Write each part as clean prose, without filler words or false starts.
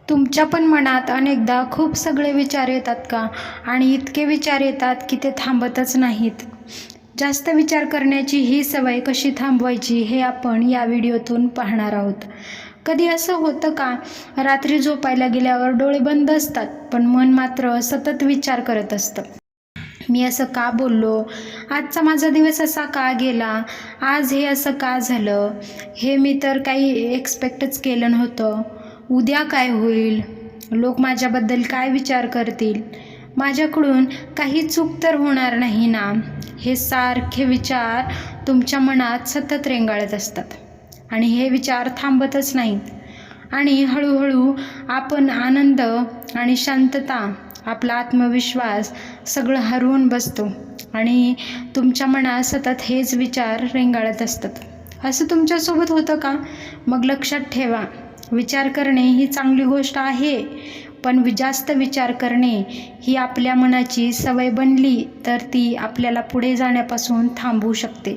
तुमच्या पण मनात अनेकदा खूप सगळे विचार येतात का? आणि इतके विचार येतात की ते थांबतच नाहीत. जास्त विचार करण्याची ही सवय कशी थांबवायची हे आपण या व्हिडिओतून पाहणार आहोत. कधी असं होतं का, रात्री झोपायला गेल्यावर डोळे बंद असतात पण मन मात्र सतत विचार करत असतं. मी असं का बोललो? आजचा माझा दिवस असा का गेला? आज हे असं का झालं? हे मी तर काही एक्सपेक्टच केलं नव्हतं. उद्या काय होईल? लोक माझ्याबद्दल काय विचार करतील? माझ्याकडून काही चूक तर होणार नाही ना? हे सारखे विचार तुमच्या मनात सतत रेंगाळत असतात आणि हे विचार थांबतच नाहीत आणि हळूहळू आपण आनंद आणि शांतता, आपला आत्मविश्वास सगळं हरवून बसतो आणि तुमच्या मनात सतत हेच विचार रेंगाळत असतात. असं तुमच्यासोबत होतं का? मग लक्षात ठेवा, विचार करणे ही चांगली गोष्ट आहे, पण जास्त विचार करणे ही आपल्या मनाची सवय बनली तर ती आपल्याला पुढे जाण्यापासून थांबवू शकते.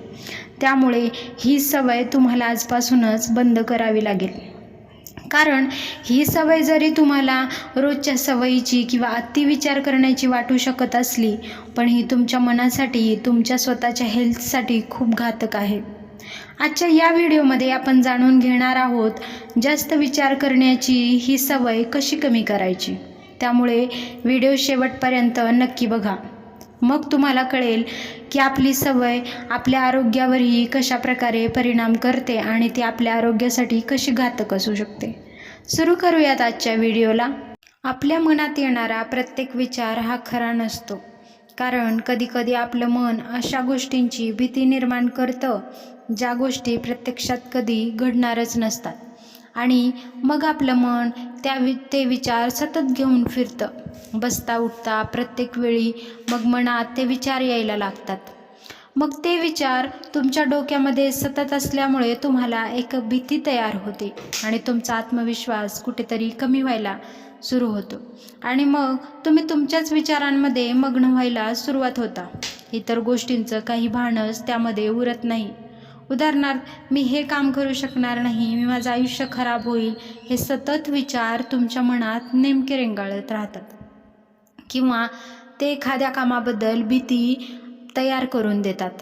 त्यामुळे ही सवय तुम्हाला आजपासूनच बंद करावी लागेल. कारण ही सवय जरी तुम्हाला रोजच्या सवयीची किंवा अतिविचार करण्याची वाटू शकत असली, पण ही तुमच्या मनासाठी, तुमच्या स्वतःच्या हेल्थसाठी खूप घातक आहे. आजच्या या व्हिडिओमध्ये आपण जाणून घेणार आहोत जास्त विचार करण्याची ही सवय कशी कमी करायची. त्यामुळे व्हिडिओ शेवटपर्यंत नक्की बघा. मग तुम्हाला कळेल की आपली सवय आपल्या आरोग्यावरही कशा प्रकारे परिणाम करते आणि ती आपल्या आरोग्यासाठी कशी घातक असू शकते. सुरू करूयात आजच्या व्हिडिओला. आपल्या मनात येणारा प्रत्येक विचार हा खरा नसतो. कारण कधीकधी आपलं मन अशा गोष्टींची भीती निर्माण करतं ज्या गोष्टी प्रत्यक्षात कधी घडणारच नसतात आणि मग आपलं मन ते विचार सतत घेऊन फिरतं. बसता उठता प्रत्येक वेळी मग मनात ते विचार यायला लागतात. मग ते विचार तुमच्या डोक्यामध्ये सतत असल्यामुळे तुम्हाला एक भीती तयार होते आणि तुमचा आत्मविश्वास कुठेतरी कमी व्हायला सुरू होतो आणि मग तुम्ही तुमच्याच विचारांमध्ये मग्न व्हायला सुरुवात होता. इतर गोष्टींचं काही भानच त्यामध्ये उरत नाही. उदाहरणार्थ, मी हे काम करू शकणार नाही, मी माझं आयुष्य खराब होईल, हे सतत विचार तुमच्या मनात नेमके रेंगाळत राहतात. किंवा ते एखाद्या कामाबद्दल भीती तयार करून देतात.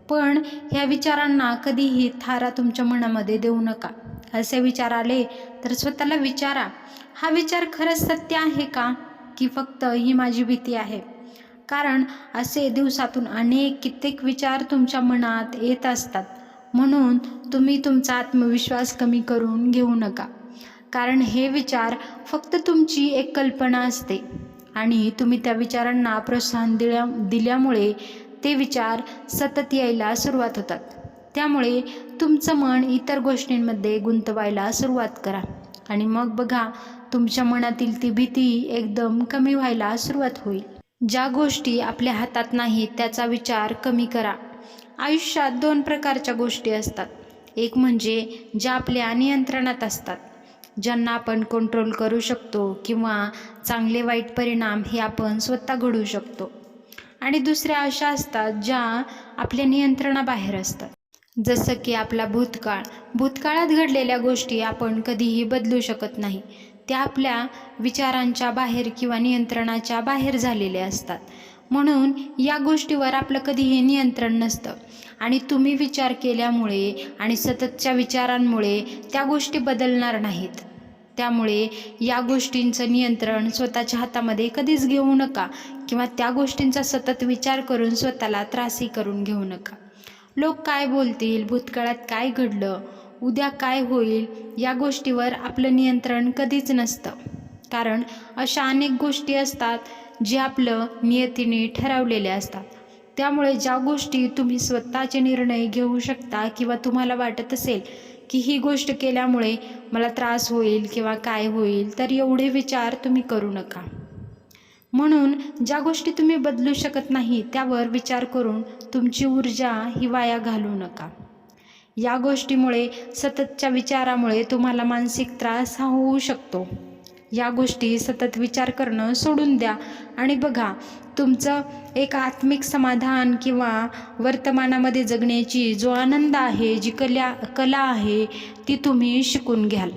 पण ह्या विचारांना कधीही थारा तुमच्या मनामध्ये देऊ नका. असे विचार आले तर स्वतःला विचारा, हा विचार खरंच सत्य आहे का, की फक्त ही माझी भीती आहे? कारण असे दिवसातून कित्येक विचार तुमच्या मनात येत असतात. म्हणून तुम्ही तुमचा आत्मविश्वास कमी करून घेऊ नका. कारण हे विचार फक्त तुमची एक कल्पना असते आणि तुम्ही त्या विचारांना प्रोत्साहन दिल्यामुळे ते विचार सतत यायला सुरुवात होतात. त्यामुळे तुमचं मन इतर गोष्टींमध्ये गुंतवायला सुरुवात करा आणि मग बघा, तुमच्या मनातील ती भीती एकदम कमी व्हायला सुरुवात होईल. ज्या गोष्टी आपल्या हातात नाहीत त्याचा विचार कमी करा. आयुष्यात 2 प्रकारच्या गोष्टी असतात. एक म्हणजे ज्या आपल्या नियंत्रणात असतात, ज्यांना आपण कंट्रोल करू शकतो किंवा चांगले वाईट परिणाम हे आपण स्वतः घडवू शकतो. आणि दुसऱ्या अशा असतात ज्या आपल्या नियंत्रणाबाहेर असतात. जसं की आपला भूतकाळ. भूतकाळात घडलेल्या गोष्टी आपण कधीही बदलू शकत नाही. त्या आपल्या विचारांच्या बाहेर किंवा नियंत्रणाच्या बाहेर झालेल्या असतात. म्हणून या गोष्टीवर आपलं कधीही नियंत्रण नसतं आणि तुम्ही विचार केल्यामुळे आणि सततच्या विचारांमुळे त्या गोष्टी बदलणार नाहीत. त्यामुळे या गोष्टींचं नियंत्रण स्वतःच्या हातामध्ये कधीच घेऊ नका किंवा त्या गोष्टींचा सतत विचार करून स्वतःला त्रासही करून घेऊ नका. लोक काय बोलतील, भूतकाळात काय घडलं, उद्या काय होईल, या गोष्टीवर आपलं नियंत्रण कधीच नसतं. कारण अशा अनेक गोष्टी असतात जे आपलं नियतीने ठरवलेल्या असतात. त्यामुळे ज्या गोष्टी तुम्ही स्वतःचे निर्णय घेऊ शकता किंवा तुम्हाला वाटत असेल की ही गोष्ट केल्यामुळे मला त्रास होईल किंवा काय होईल, तर एवढे विचार तुम्ही करू नका. म्हणून ज्या गोष्टी तुम्ही बदलू शकत नाही त्यावर विचार करून तुमची ऊर्जा ही वाया घालवू नका. या गोष्टीमुळे, सततच्या विचारामुळे तुम्हाला मानसिक त्रास हा होऊ शकतो. या गोष्टी सतत विचार करणं सोडून द्या आणि बघा, तुमचं एक आत्मिक समाधान किंवा वर्तमानामध्ये जगण्याची जो आनंद आहे, जी कला आहे ती तुम्ही शिकून घ्याल.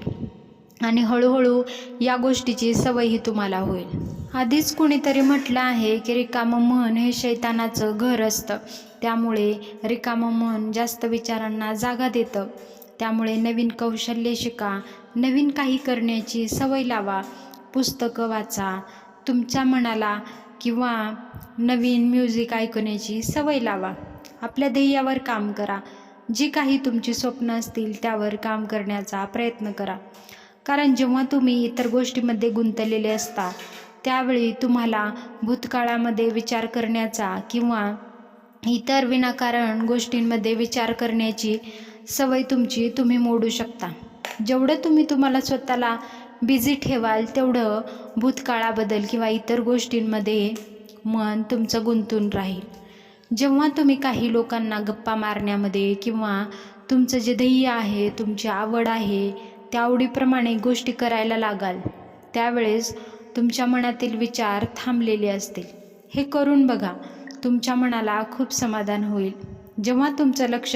आणि हळूहळू या गोष्टीची सवयही तुम्हाला होईल. आधीच कुणीतरी म्हटलं आहे की रिकामं मन हे शैतानाचं घर असतं. त्यामुळे रिकामं मन जास्त विचारांना जागा देतं. त्यामुळे नवीन कौशल्य शिका, नवीन काही करण्याची सवय लावा, पुस्तकं वाचा, तुमच्या मनाला किंवा नवीन म्युझिक ऐकण्याची सवय लावा. आपल्या ध्येयावर काम करा. जी काही तुमची स्वप्न असतील त्यावर काम करण्याचा प्रयत्न करा. कारण जेव्हा तुम्ही इतर गोष्टीमध्ये गुंतलेले असता त्यावेळी तुम्हाला भूतकाळामध्ये विचार करण्याचा किंवा इतर विनाकारण गोष्टींमध्ये विचार करण्याची सवय तुम्ही मोडू शकता. जेवढं तुम्हाला स्वतःला बिझी ठेवाल तेवढं भूतकाळाबद्दल किंवा इतर गोष्टींमध्ये मन तुमचं गुंतून राहील. जेव्हा तुम्ही काही लोकांना गप्पा मारण्यामध्ये किंवा तुमचं जे ध्येय आहे, तुमची आवड आहे, त्या आवडीप्रमाणे गोष्टी करायला लागाल त्यावेळेस तुमच्या मनातील विचार थांबलेले असतील. हे करून बघा, तुमच्या मनाला खूप समाधान होईल. जेव्हा तुमचं लक्ष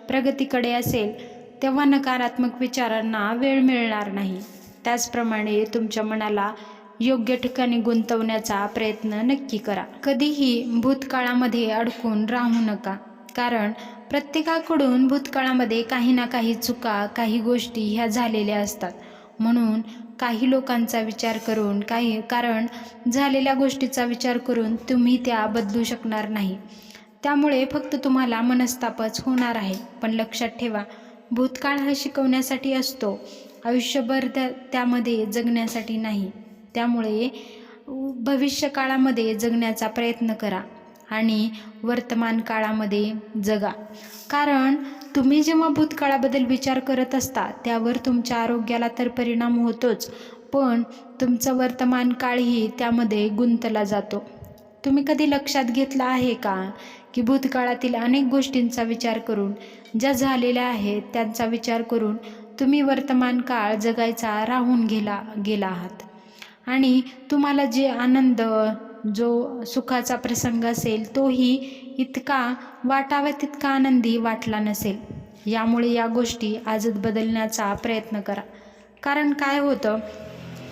प्रगतीकडे असेल तेव्हा नकारात्मक विचारांना वेळ मिळणार नाही. त्याचप्रमाणे तुमच्या मनाला योग्य ठिकाणी गुंतवण्याचा प्रयत्न नक्की करा. कधीही भूतकाळामध्ये अडकून राहू नका, कारण प्रत्येकाकडून भूतकाळामध्ये काही ना काही चुका, काही गोष्टी ह्या झालेल्या असतात. म्हणून काही लोकांचा विचार करून कारण झालेल्या गोष्टीचा विचार करून तुम्ही त्या बदलू शकणार नाही. त्यामुळे फक्त तुम्हाला मनस्तापच होणार आहे. पण लक्षात ठेवा, भूतकाळ हा शिकवण्यासाठी असतो, आयुष्यभर त्यामध्ये जगण्यासाठी नाही. त्यामुळे भविष्यकाळामध्ये जगण्याचा प्रयत्न करा आणि वर्तमान काळामध्ये जगा. कारण तुम्ही जेव्हा भूतकाळाबद्दल विचार करत असता त्यावर तुमच्या आरोग्याला तर परिणाम होतोच, पण तुमचं वर्तमान काळही त्यामध्ये गुंतला जातो. तुम्ही कधी लक्षात घेतलं आहे का की भूतकाळातील अनेक गोष्टींचा विचार करून, ज्या झालेल्या आहेत त्यांचा विचार करून तुम्ही वर्तमान काळ जगायचा राहून गेला आहात आणि तुम्हाला जे आनंद, जो सुखाचा प्रसंग असेल तोही इतका वाटावा तितका आनंदी वाटला नसेल. यामुळे या गोष्टी आजच बदलण्याचा प्रयत्न करा. कारण काय होतं,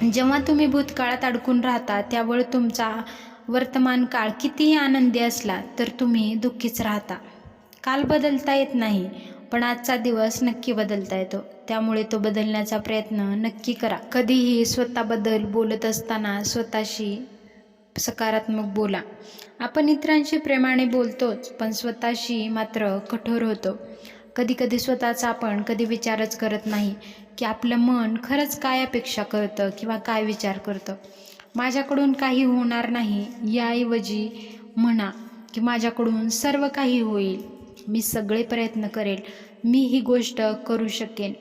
जेव्हा तुम्ही भूतकाळात अडकून राहता त्यावेळी तुमचा वर्तमान काळ कितीही आनंदी असला तर तुम्ही दुःखीच राहता. काल बदलता येत नाही, पण आजचा दिवस नक्की बदलता येतो. त्यामुळे तो बदलण्याचा प्रयत्न नक्की करा. कधीही स्वतःबद्दल बोलत असताना स्वतःशी सकारात्मक बोला. आपण इतरांशी प्रेमाने बोलतोच, पण स्वतःशी मात्र कठोर होतो. कधी स्वतःचा आपण कधी विचारच करत नाही की आपलं मन खरंच काय अपेक्षा करतं किंवा काय विचार करतं. माझ्याकडून काही होणार नाही याऐवजी म्हणा की माझ्याकडून सर्व काही होईल, मी सगळे प्रयत्न करेल, मी ही गोष्ट करू शकेन.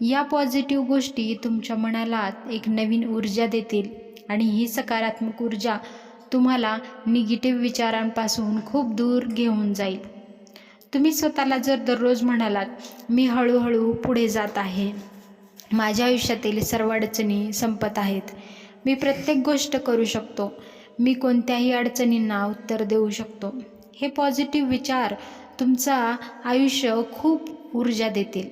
या पॉझिटिव्ह गोष्टी तुमच्या मनाला एक नवीन ऊर्जा देतील आणि ही सकारात्मक ऊर्जा तुम्हाला निगेटिव्ह विचारांपासून खूप दूर घेऊन जाईल. तुम्ही स्वतःला जर दररोज म्हणालात, मी हळूहळू पुढे जात आहे, माझ्या आयुष्यातील सर्व अडचणी संपत आहेत, मी प्रत्येक गोष्ट करू शकतो, मी कोणत्याही अडचणींना उत्तर देऊ शकतो, हे पॉझिटिव्ह विचार तुमचा आयुष्य खूप ऊर्जा देतील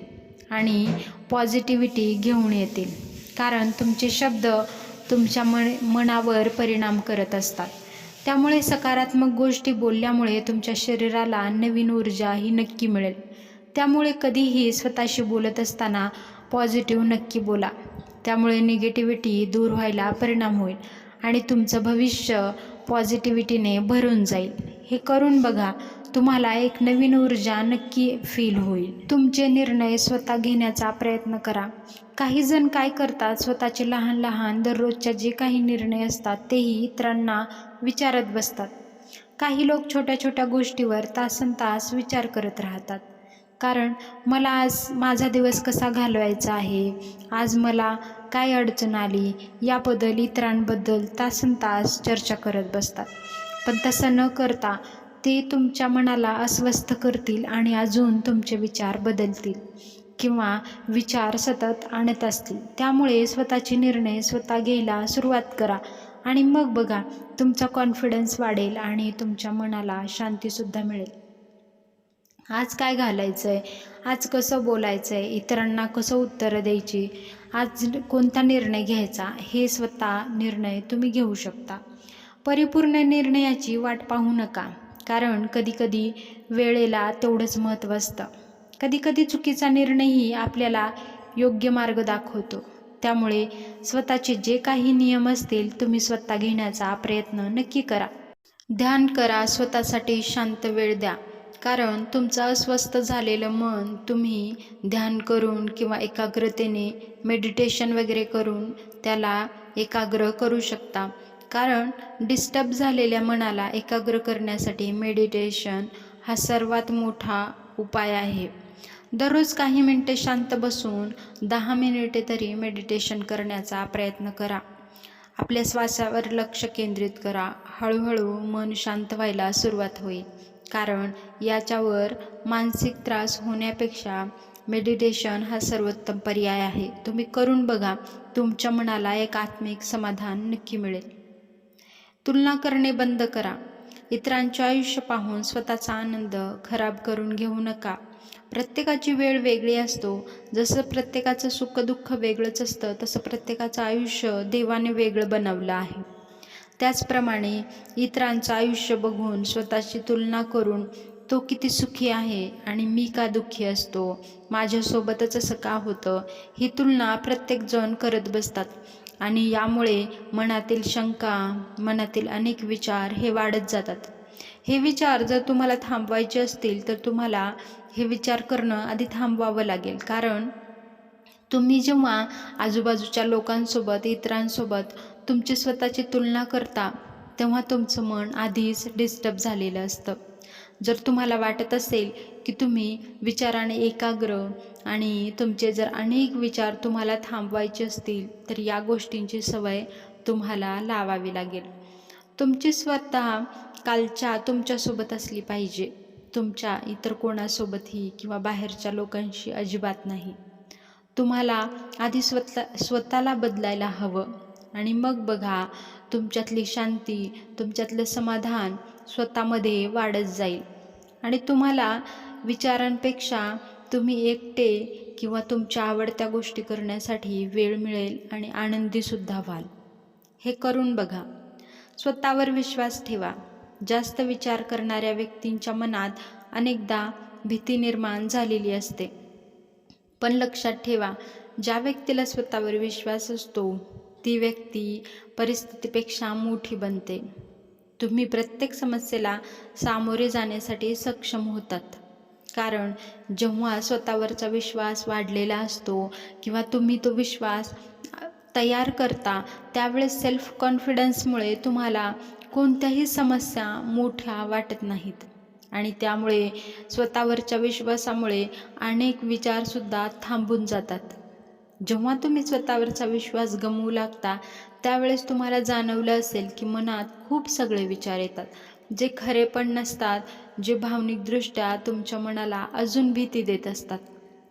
आणि पॉझिटिव्हिटी घेऊन येतील. कारण तुमचे शब्द तुमच्या मनावर परिणाम करत असतात. त्यामुळे सकारात्मक गोष्टी बोलल्यामुळे तुमच्या शरीराला नवीन ऊर्जा ही नक्की मिळेल. त्यामुळे कधीही स्वतःशी बोलत असताना पॉझिटिव्ह नक्की बोला. त्यामुळे निगेटिव्हिटी दूर व्हायला परिणाम होईल आणि तुमचं भविष्य पॉझिटिव्हिटीने भरून जाईल. हे करून बघा, तुम्हाला एक नवीन ऊर्जा नक्की फील होईल. तुमचे निर्णय स्वतः घेण्याचा प्रयत्न करा. काही जण काय करतात, स्वतःचे लहान लहान दररोजच्या जे काही निर्णय असतात तेही इतरांना विचारत बसतात. काही लोक छोट्या छोट्या गोष्टीवर तासनतास विचार करत राहतात. कारण मला आज माझा दिवस कसा घालवायचा आहे, आज मला काय अडचण आली, याबद्दल इतरांबद्दल तासनतास चर्चा करत बसतात. पण तसं न करता ते तुमच्या मनाला अस्वस्थ करतील आणि अजून तुमचे विचार बदलतील किंवा विचार सतत आणत असतील. त्यामुळे स्वतःचे निर्णय स्वतः घ्यायला सुरुवात करा आणि मग बघा, तुमचा कॉन्फिडन्स वाढेल आणि तुमच्या मनाला शांतीसुद्धा मिळेल. आज काय घालायचं आहे, आज कसं बोलायचं आहे, इतरांना कसं उत्तरं द्यायची, आज कोणता निर्णय घ्यायचा हे स्वतः निर्णय तुम्ही घेऊ शकता. परिपूर्ण निर्णयाची वाट पाहू नका, कारण कधीकधी वेळेला तेवढंच महत्त्व असतं. कधीकधी चुकीचा निर्णयही आपल्याला योग्य मार्ग दाखवतो. त्यामुळे स्वतःचे जे काही नियम असतील तुम्ही स्वतः घेण्याचा प्रयत्न नक्की करा. ध्यान करा, स्वतःसाठी शांत वेळ द्या, कारण तुमचं अस्वस्थ झालेलं मन तुम्ही ध्यान करून किंवा एकाग्रतेने मेडिटेशन वगैरे करून त्याला एकाग्र करू शकता. कारण डिस्टर्ब झालेल्या मनाला एकाग्र करण्यासाठी मेडिटेशन हा सर्वात मोठा उपाय आहे. दररोज काही मिनिटे शांत बसून 10 मिनिटे तरी मेडिटेशन करण्याचा प्रयत्न करा. आपल्या श्वासावर लक्ष केंद्रित करा. हळूहळू मन शांत व्हायला सुरुवात होईल, कारण याच्यावर मानसिक त्रास होण्यापेक्षा मेडिटेशन हा सर्वोत्तम पर्याय आहे. तुम्ही करून बघा, तुमच्या मनाला एक आत्मिक समाधान नक्की मिळेल. तुलना करणे बंद करा. इतरांचे आयुष्य पाहून स्वतःचा आनंद खराब करून घेऊ नका. प्रत्येकाची वेळ वेगळी असतो. जसं प्रत्येकाचं सुखदुःख वेगळंच असतं, तसं प्रत्येकाचं आयुष्य देवाने वेगळं बनवलं आहे. त्याचप्रमाणे इतरांचं आयुष्य बघून स्वतःची तुलना करून तो किती सुखी आहे आणि मी का दुःखी असतो, माझ्यासोबतच असं का होतं, ही तुलना प्रत्येकजण करत बसतात. आणि यामुळे मनातील शंका, मनातील अनेक विचार हे वाढत जातात. हे विचार जर तुम्हाला थांबवायचे असतील तर तुम्हाला हे विचार करणं आधी थांबवावं लागेल. कारण तुम्ही जेव्हा आजूबाजूच्या लोकांसोबत, इतरांसोबत तुमची स्वतःची तुलना करता, तेव्हा तुमचं मन आधीच डिस्टर्ब झालेलं असतं. जर तुम्हाला वाटत असेल की तुम्ही विचाराने एकाग्र आणि तुमचे जर अनेक विचार तुम्हाला थांबवायचे असतील, तर या गोष्टींची सवय तुम्हाला लावावी लागेल. तुमची स्वतः कालच्या तुमच्यासोबत असली पाहिजे, तुमच्या इतर कोणासोबतही किंवा बाहेरच्या लोकांशी अजिबात नाही. तुम्हाला आधी स्वतःला बदलायला हवं आणि मग बघा, तुमच्यातली शांती, तुमच्यातलं समाधान स्वतःमध्ये वाढत जाईल आणि तुम्हाला विचारांपेक्षा तुम्ही एकटे किंवा तुमच्या आवडत्या गोष्टी करण्यासाठी वेळ मिळेल आणि आनंदीसुद्धा व्हाल. हे करून बघा. स्वतःवर विश्वास ठेवा. जास्त विचार करणाऱ्या व्यक्तींच्या मनात अनेकदा भीती निर्माण झालेली असते. पण लक्षात ठेवा, ज्या व्यक्तीला स्वतःवर विश्वास असतो ती व्यक्ती परिस्थितीपेक्षा मोठी बनते. तुम्ही प्रत्येक समस्येला सामोरे जाण्यासाठी सक्षम होतात. कारण जेव्हा स्वतःवरचा विश्वास वाढलेला असतो किंवा तुम्ही तो विश्वास तयार करता, त्यावेळेस सेल्फ कॉन्फिडन्समुळे तुम्हाला कोणत्याही समस्या मोठ्या वाटत नाहीत आणि त्यामुळे स्वतःवरच्या विश्वासामुळे अनेक विचारसुद्धा थांबून जातात. जेव्हा तुम्ही स्वतःवरचा विश्वास गमवू लागता, त्यावेळेस तुम्हाला जाणवलं असेल की मनात खूप सगळे विचार येतात, जे खरे पण नसतात, जे भावनिकदृष्ट्या तुमच्या मनाला अजून भीती देत असतात.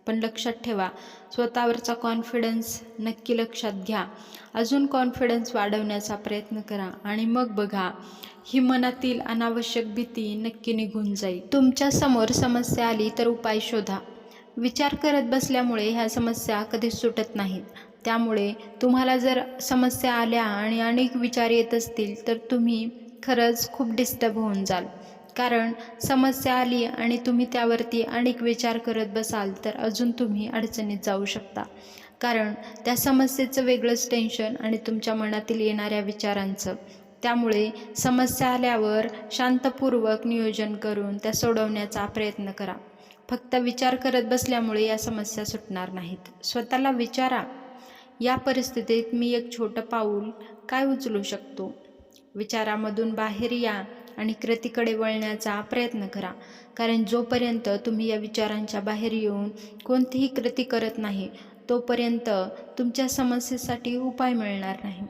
पण लक्षात ठेवा, स्वतःवरचा कॉन्फिडन्स नक्की लक्षात घ्या. अजून कॉन्फिडन्स वाढवण्याचा प्रयत्न करा आणि मग बघा, ही मनातील अनावश्यक भीती नक्की निघून जाईल. तुमच्या समोर समस्या आली तर उपाय शोधा. विचार करत बसल्यामुळे ह्या समस्या कधीच सुटत नाहीत. त्यामुळे तुम्हाला जर समस्या आल्या आणि अनेक विचार येत असतील तर तुम्ही खरंच खूप डिस्टर्ब होऊन जाल. कारण समस्या आली आणि तुम्ही त्यावरती अनेक विचार करत बसाल तर अजून तुम्ही अडचणीत जाऊ शकता. कारण त्या समस्येचं वेगळंच टेन्शन आणि तुमच्या मनातील येणाऱ्या विचारांचं. त्यामुळे समस्या आल्यावर शांतपूर्वक नियोजन करून त्या सोडवण्याचा प्रयत्न करा. फक्त विचार करत बसल्यामुळे या समस्या सुटणार नाहीत. स्वतःला विचारा, या परिस्थितीत मी एक छोटं पाऊल काय उचलू शकतो. विचारामधून बाहेर या आणि कृतीकडे वळण्याचा प्रयत्न करा. कारण जोपर्यंत तुम्ही या विचारांच्या बाहेर येऊन कोणतीही कृती करत नाही, तोपर्यंत तुमच्या समस्येसाठी उपाय मिळणार नाही.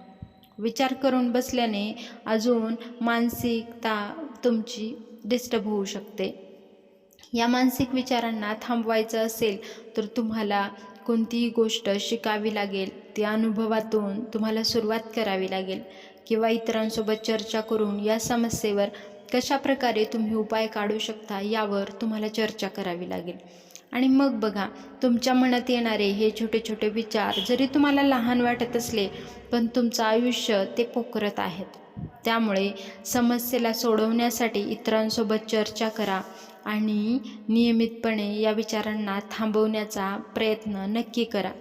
विचार करून बसल्याने अजून मानसिकता तुमची डिस्टर्ब होऊ शकते. या मानसिक विचारांना थांबवायचं असेल तर तुम्हाला कोणतीही गोष्ट शिकावी लागेल. त्या अनुभवातून तुम्हाला सुरुवात करावी लागेल किंवा इतरांसोबत चर्चा करून या समस्येवर कशा प्रकारे तुम्ही उपाय काढू शकता यावर तुम्हाला चर्चा करावी लागेल. आणि मग बघा, तुमच्या मनात येणारे हे छोटे छोटे विचार जरी तुम्हाला लहान वाटत असले, पण तुमचं आयुष्य ते पोखरत आहेत. त्यामुळे समस्येला सोडवण्यासाठी इतरांसोबत चर्चा करा आणि नियमितपणे या विचारांना थांबवण्याचा प्रयत्न नक्की करा.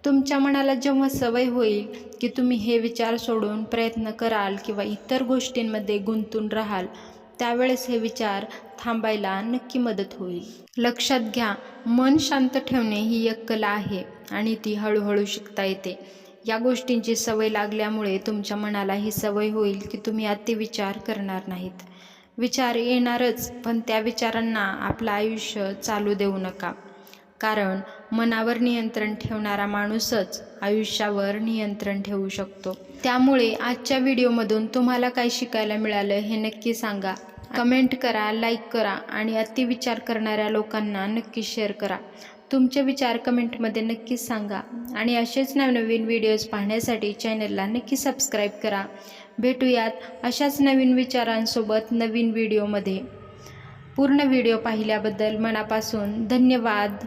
तुमच्या मनाला जेव्हा सवय होईल की तुम्ही हे विचार सोडून प्रयत्न कराल किंवा इतर गोष्टींमध्ये गुंतून राहाल, त्यावेळेस हे विचार थांबायला नक्की मदत होईल. लक्षात घ्या, मन शांत ठेवणे ही एक कला आहे आणि ती हळूहळू शिकता येते. या गोष्टींची सवय लागल्यामुळे तुमच्या मनाला ही सवय होईल की तुम्ही अतिविचार करणार नाहीत. विचार येणारच, पण त्या विचारांना आपलं आयुष्य चालू देऊ नका. कारण मनावर नियंत्रण ठेवणारा माणूसच आयुष्यावर नियंत्रण ठेवू शकतो. त्यामुळे आजच्या व्हिडिओमधून तुम्हाला काय शिकायला मिळालं हे नक्की सांगा. कमेंट करा, लाईक करा आणि अतिविचार करणाऱ्या लोकांना नक्की शेअर करा. तुमचे विचार कमेंटमध्ये नक्कीच सांगा आणि असेच नवनवीन व्हिडिओज पाहण्यासाठी चॅनलला नक्की सबस्क्राईब करा. भेटूयात अशाच नवीन विचारांसोबत नवीन व्हिडिओमध्ये. पूर्ण व्हिडिओ पाहिल्याबद्दल मनापासून धन्यवाद.